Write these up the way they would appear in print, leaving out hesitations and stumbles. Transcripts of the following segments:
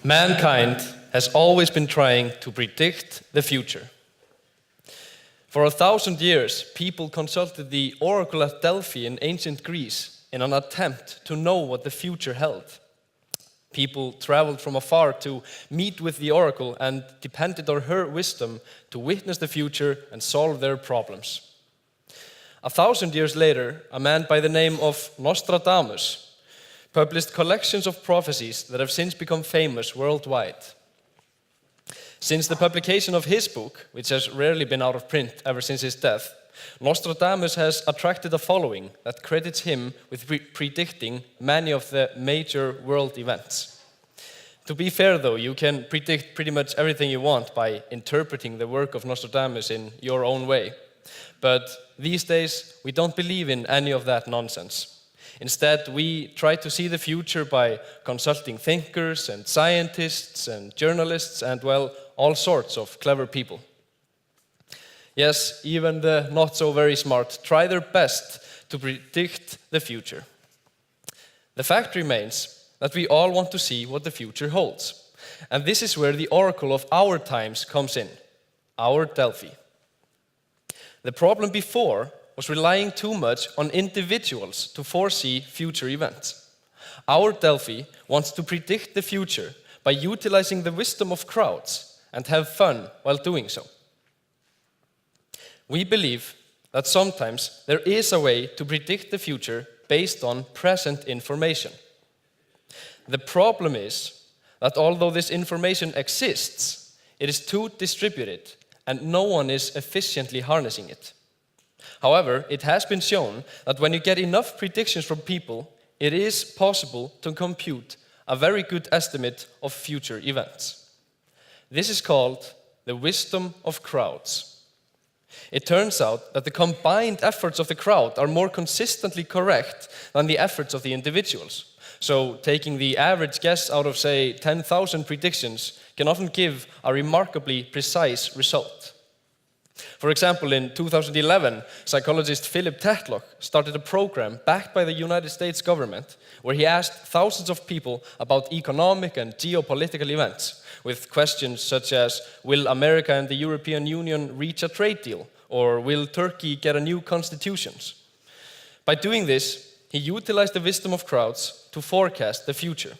Mankind has always been trying to predict the future. For 1,000 years, people consulted the oracle at Delphi in ancient Greece in an attempt to know what the future held. People traveled from afar to meet with the oracle and depended on her wisdom to witness the future and solve their problems. 1,000 years later, a man by the name of Nostradamus published collections of prophecies that have since become famous worldwide. Since the publication of his book, which has rarely been out of print ever since his death, Nostradamus has attracted a following that credits him with predicting many of the major world events. To be fair though, you can predict pretty much everything you want by interpreting the work of Nostradamus in your own way. But these days, we don't believe in any of that nonsense. Instead, we try to see the future by consulting thinkers and scientists and journalists and, well, all sorts of clever people. Yes, even the not so very smart try their best to predict the future. The fact remains that we all want to see what the future holds. And this is where the oracle of our times comes in, our Delphi. The problem before was relying too much on individuals to foresee future events. Our Delphi wants to predict the future by utilizing the wisdom of crowds and have fun while doing so. We believe that sometimes there is a way to predict the future based on present information. The problem is that although this information exists, it is too distributed and no one is efficiently harnessing it. However, it has been shown that when you get enough predictions from people, it is possible to compute a very good estimate of future events. This is called the wisdom of crowds. It turns out that the combined efforts of the crowd are more consistently correct than the efforts of the individuals. So taking the average guess out of, say, 10,000 predictions can often give a remarkably precise result. For example, in 2011, psychologist Philip Tetlock started a program backed by the United States government where he asked thousands of people about economic and geopolitical events with questions such as, will America and the European Union reach a trade deal? Or will Turkey get a new constitution? By doing this, he utilized the wisdom of crowds to forecast the future.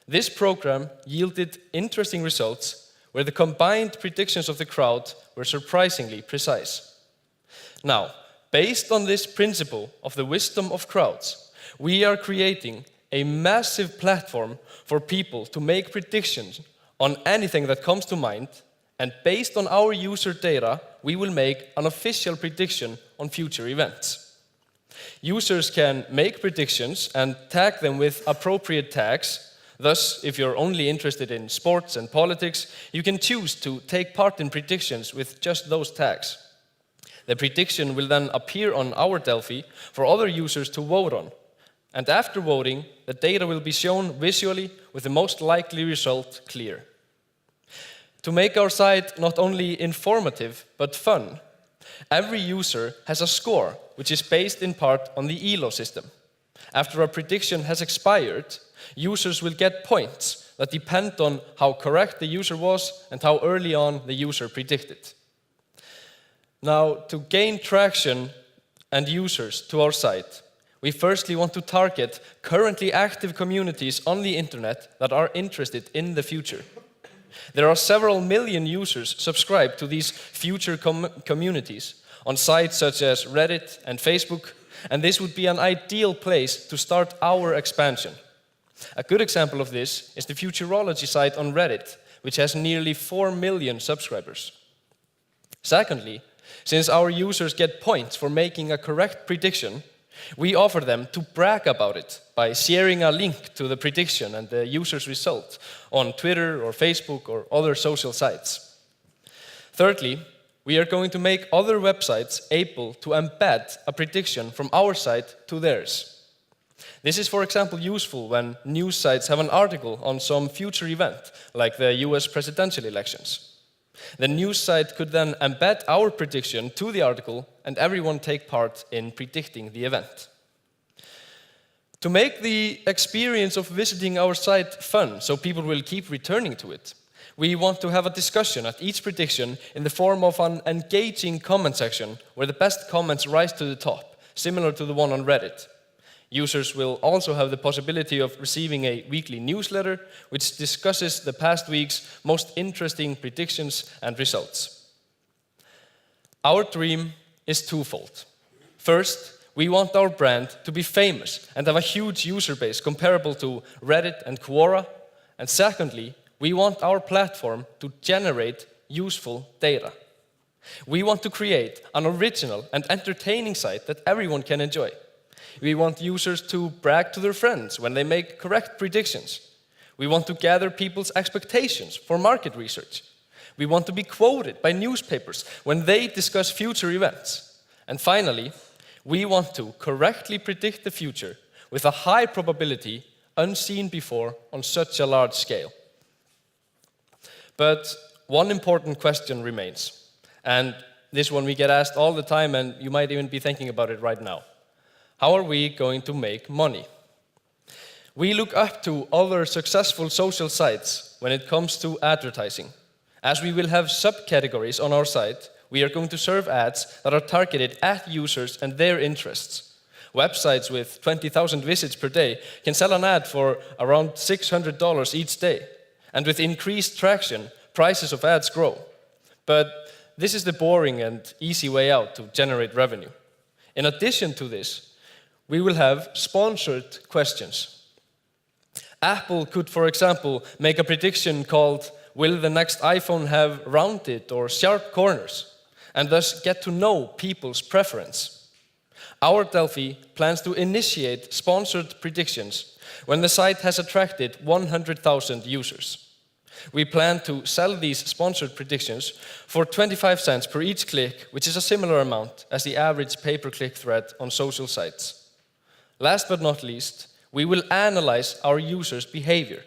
This program yielded interesting results where the combined predictions of the crowd were surprisingly precise. Now, based on this principle of the wisdom of crowds, we are creating a massive platform for people to make predictions on anything that comes to mind, and based on our user data, we will make an official prediction on future events. Users can make predictions and tag them with appropriate tags. Thus, if you're only interested in sports and politics, you can choose to take part in predictions with just those tags. The prediction will then appear on our Delphi for other users to vote on. And after voting, the data will be shown visually with the most likely result clear. To make our site not only informative, but fun, every user has a score, which is based in part on the ELO system. After a prediction has expired, users will get points that depend on how correct the user was and how early on the user predicted. Now, to gain traction and users to our site, we firstly want to target currently active communities on the internet that are interested in the future. There are several million users subscribed to these future communities on sites such as Reddit and Facebook, and this would be an ideal place to start our expansion. A good example of this is the futurology site on Reddit, which has nearly 4 million subscribers. Secondly, since our users get points for making a correct prediction, we offer them to brag about it by sharing a link to the prediction and the user's result on Twitter or Facebook or other social sites. Thirdly, we are going to make other websites able to embed a prediction from our site to theirs. This is, for example, useful when news sites have an article on some future event, like the US presidential elections. The news site could then embed our prediction to the article and everyone take part in predicting the event. To make the experience of visiting our site fun, so people will keep returning to it, we want to have a discussion at each prediction in the form of an engaging comment section where the best comments rise to the top, similar to the one on Reddit. Users will also have the possibility of receiving a weekly newsletter which discusses the past week's most interesting predictions and results. Our dream is twofold. First, we want our brand to be famous and have a huge user base comparable to Reddit and Quora. And secondly, we want our platform to generate useful data. We want to create an original and entertaining site that everyone can enjoy. We want users to brag to their friends when they make correct predictions. We want to gather people's expectations for market research. We want to be quoted by newspapers when they discuss future events. And finally, we want to correctly predict the future with a high probability unseen before on such a large scale. But one important question remains, and this one we get asked all the time, and you might even be thinking about it right now. How are we going to make money? We look up to other successful social sites when it comes to advertising. As we will have subcategories on our site, we are going to serve ads that are targeted at users and their interests. Websites with 20,000 visits per day can sell an ad for around $600 each day. And with increased traction, prices of ads grow. But this is the boring and easy way out to generate revenue. In addition to this, we will have sponsored questions. Apple could, for example, make a prediction called, "Will the next iPhone have rounded or sharp corners?" and thus get to know people's preference. Our Delphi plans to initiate sponsored predictions when the site has attracted 100,000 users. We plan to sell these sponsored predictions for 25 cents per each click, which is a similar amount as the average pay-per-click thread on social sites. Last but not least, we will analyze our users' behavior.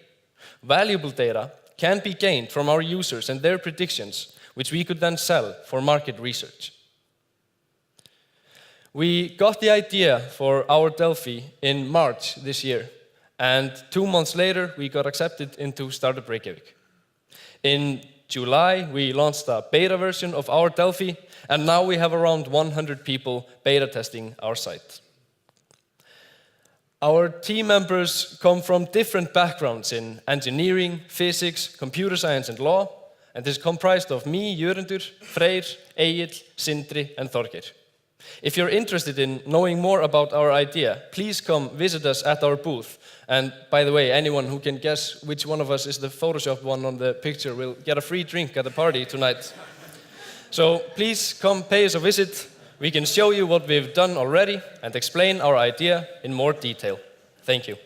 Valuable data can be gained from our users and their predictions, which we could then sell for market research. We got the idea for our Delphi in March this year, and 2 months later, we got accepted into Startup Reykjavik. In July, we launched a beta version of our Delphi, and now we have around 100 people beta testing our site. Our team members come from different backgrounds in engineering, physics, computer science, and law, and is comprised of me, Jörundur, Freyr, Egill, Sindri, and Þorgeir. If you're interested in knowing more about our idea, please come visit us at our booth. And by the way, anyone who can guess which one of us is the Photoshop one on the picture will get a free drink at the party tonight. So please come pay us a visit. We can show you what we've done already and explain our idea in more detail. Thank you.